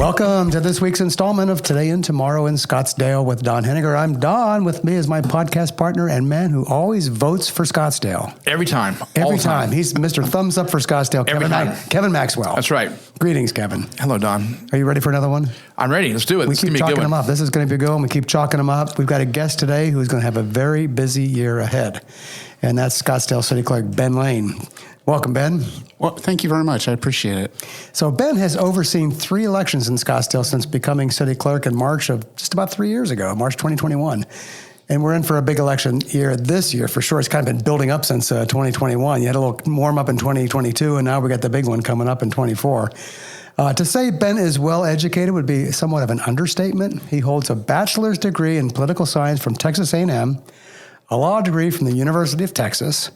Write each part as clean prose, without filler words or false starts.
Welcome to this week's installment of Today and Tomorrow in Scottsdale with Don Henniger. I'm Don. With me is my podcast partner and man who always votes for Scottsdale. Every time. Every time. He's Mr. Thumbs Up for Scottsdale. Kevin Maxwell. That's right. Greetings, Kevin. Hello, Don. Are you ready for another one? I'm ready. Let's do it. We keep chalking them up. This is going to be a good one. We keep chalking them up. We've got a guest today who's going to have a very busy year ahead, and that's Scottsdale City Clerk Ben Lane. Welcome, Ben. Well, thank you very much. I appreciate it. So Ben has overseen 3 elections in Scottsdale since becoming city clerk in March of just about 3 years ago, March 2021. And we're in for a big election year this year, for sure. It's kind of been building up since 2021. You had a little warm up in 2022, and now we got the big one coming up in 24. To say Ben is well educated would be somewhat of an understatement. He holds a bachelor's degree in political science from Texas A&M, a law degree from the University of Texas,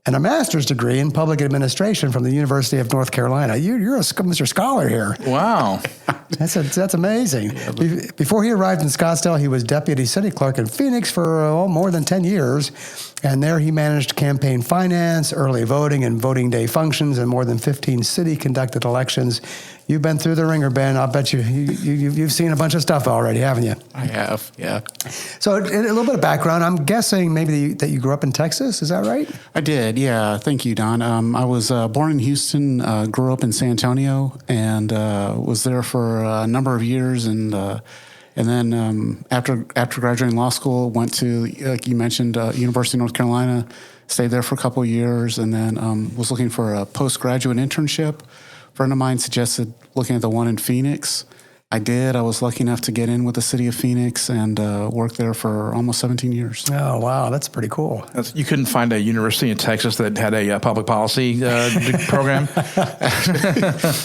and a master's degree in public administration from the University of North Carolina. You're a Mr. Scholar here. Wow. That's amazing. Before he arrived in Scottsdale, he was deputy city clerk in Phoenix for more than 10 years. And there he managed campaign finance, early voting, and voting day functions in more than 15 city-conducted elections. You've been through the ringer, Ben. I'll bet you've seen a bunch of stuff already, haven't you? I have, yeah. So a little bit of background. I'm guessing maybe that you grew up in Texas. Is that right? I did, yeah. Thank you, Don. I was born in Houston, grew up in San Antonio, and was there for a number of years. And then after graduating law school, went to, like you mentioned, University of North Carolina, stayed there for a couple of years, and then was looking for a postgraduate internship. A friend of mine suggested looking at the one in Phoenix. I did. I was lucky enough to get in with the city of Phoenix and worked there for almost 17 years. Oh, wow. That's pretty cool. You couldn't find a university in Texas that had a public policy program?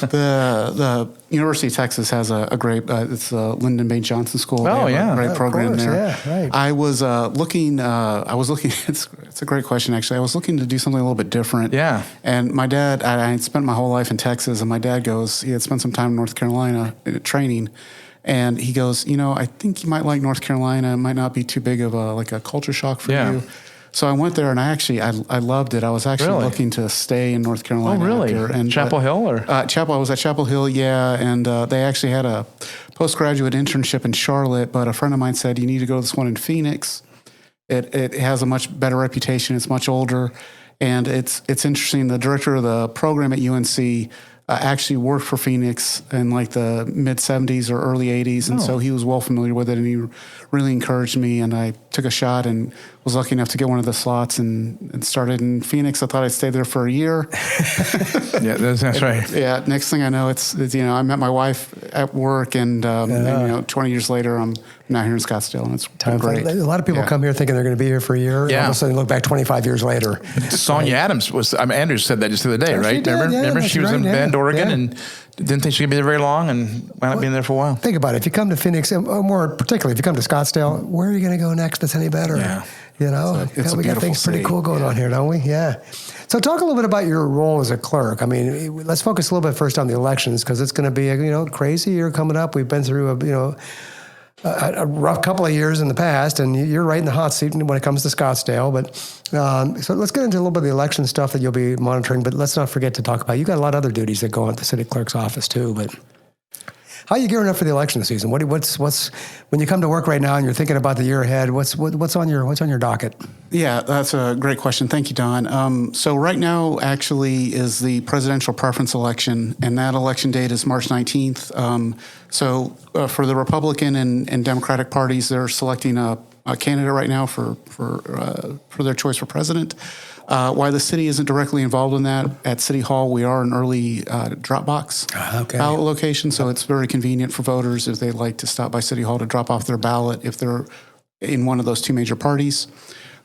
The University of Texas has a great, it's the Lyndon Baines Johnson School. Oh, yeah. A great program there. Yeah, right. I was looking, it's a great question, actually. I was looking to do something a little bit different. Yeah. And my dad, I had spent my whole life in Texas, and my dad goes, he had spent some time in North Carolina training. And he goes, I think you might like North Carolina. It might not be too big of a culture shock for you. So I went there, and I loved it. I was actually looking to stay in North Carolina. Oh, really? And Chapel Hill? Or? I was at Chapel Hill, yeah. And they actually had a postgraduate internship in Charlotte, but a friend of mine said, you need to go to this one in Phoenix. It has a much better reputation. It's much older. And it's interesting. The director of the program at UNC actually worked for Phoenix in the mid-'70s or early '80s, and so he was well familiar with it, and he really encouraged me, and I took a shot and was lucky enough to get one of the slots and started in Phoenix. I thought I'd stay there for a year. Yeah, that's right. Yeah, next thing I know, it's I met my wife at work, and 20 years later, I'm now here in Scottsdale, and it's great. A lot of people come here thinking they're going to be here for a year, and all of a sudden look back 25 years later. Sonia Adams Andrews said that just the other day, right? She did, Remember she was in Bend, Oregon, and didn't think she could be there very long, and wound up being there for a while. Think about it. If you come to Phoenix, or more particularly if you come to Scottsdale, where are you going to go next that's any better? Yeah. We got things pretty cool going on here, don't we? Yeah. So talk a little bit about your role as a clerk. I mean, let's focus a little bit first on the elections, because it's going to be a crazy year coming up. We've been through a rough couple of years in the past, and you're right in the hot seat when it comes to Scottsdale. But so let's get into a little bit of the election stuff that you'll be monitoring. But let's not forget to talk about, you got a lot of other duties that go on at the city clerk's office too. But how are you gearing up for the election season? What's when you come to work right now and you're thinking about the year ahead? What's on your docket? Yeah, that's a great question. Thank you, Don. So right now, actually, is the presidential preference election, and that election date is March 19th. So for the Republican and Democratic parties, they're selecting a candidate right now for their choice for president. Why the city isn't directly involved in that, at City Hall, we are an early drop box ballot location, so it's very convenient for voters if they'd like to stop by City Hall to drop off their ballot if they're in one of those two major parties.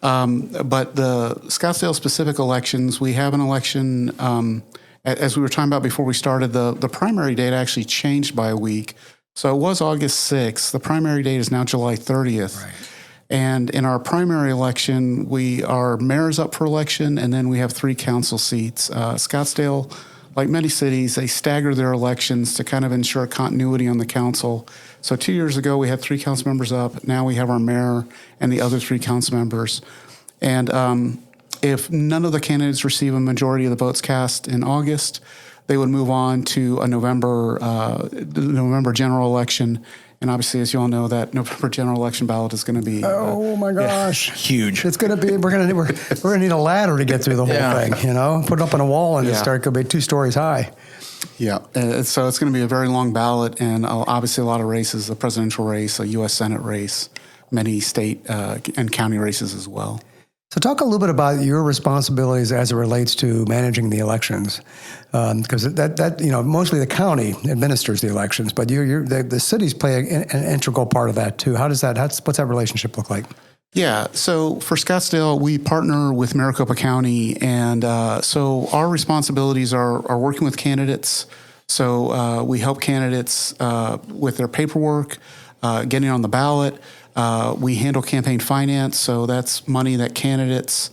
But the Scottsdale-specific elections, we have an election, as we were talking about before we started, the primary date actually changed by a week. So it was August 6th. The primary date is now July 30th. Right. And in our primary election, our mayor's up for election, and then we have 3 council seats. Scottsdale, like many cities, they stagger their elections to kind of ensure continuity on the council. So 2 years ago, we had 3 council members up. Now we have our mayor and the other 3 council members. And if none of the candidates receive a majority of the votes cast in August, they would move on to a November general election. And obviously, as you all know, that November general election ballot is going to be Oh my gosh. Huge. It's going to be, we're going to need a ladder to get through the whole Yeah. thing, put it up on a wall and Yeah. it's start going to be 2 stories high. Yeah, so it's going to be a very long ballot, and obviously a lot of races: a presidential race, a U.S. Senate race, many state and county races as well. So talk a little bit about your responsibilities as it relates to managing the elections, because mostly the county administers the elections, but the cities play an integral part of that too. What's that relationship look like? Yeah, so for Scottsdale, we partner with Maricopa County, and so our responsibilities are working with candidates. So we help candidates with their paperwork, getting on the ballot. We handle campaign finance, so that's money that candidates